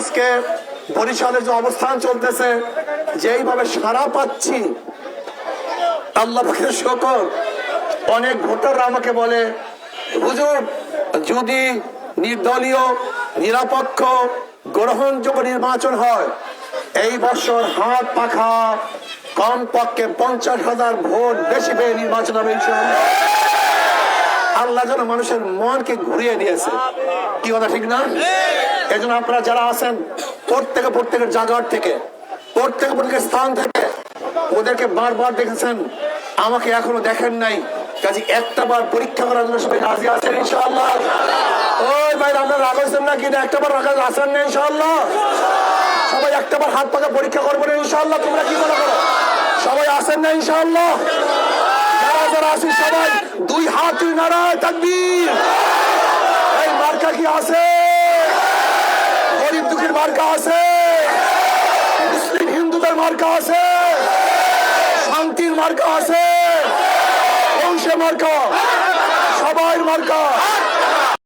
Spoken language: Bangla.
আজকে বরিশালের যে অবস্থান চলতেছে, যেইভাবে সাড়া পাচ্ছি, আল্লাহ পাকের শুকর। অনেক ভোটাররা আমাকে বলে, হুজুর যদি নির্দলীয় নিরপেক্ষ গ্রহণযোগ্য নির্বাচন হয়, এই বছর হাত পাখা কমপক্ষে 50,000 ভোট বেশি পেয়ে নির্বাচন হবে ইনশাআল্লাহ। আল্লাহ যেন মানুষের মনকে ঘুরিয়ে দিয়েছে, কি কথা ঠিক না? এই জন্য আপনারা যারা আছেন প্রত্যেকের জায়গার থেকে, প্রত্যেকের স্থান থেকে, ওদেরকে বারবার দেখেছেন, আমাকে এখনো দেখেন নাই, কাজে একটা বার পরীক্ষা করার জন্য সবাই রাজি আছেন ইনশাআল্লাহ? ওই ভাই আপনারা রাগ হয়েছেন না? কি একটা বার রাখা আছেন না ইনশাআল্লাহ? সবাই একটা বার হাত পাকা পরীক্ষা করবেন ইনশাআল্লাহ। তোমরা কি মনে করো সবাই আছেন না ইনশাআল্লাহ? যারা যারা আছি সবাই দুই হাত নারায় তাকবীর। এই মার্কা কি আছে? গরিব দুঃখীর মার্কা আছে, মুসলিম হিন্দুদের মার্কা আছে, শান্তির মার্কা আছে, বংশের মার্কা, সবাই মার্কা।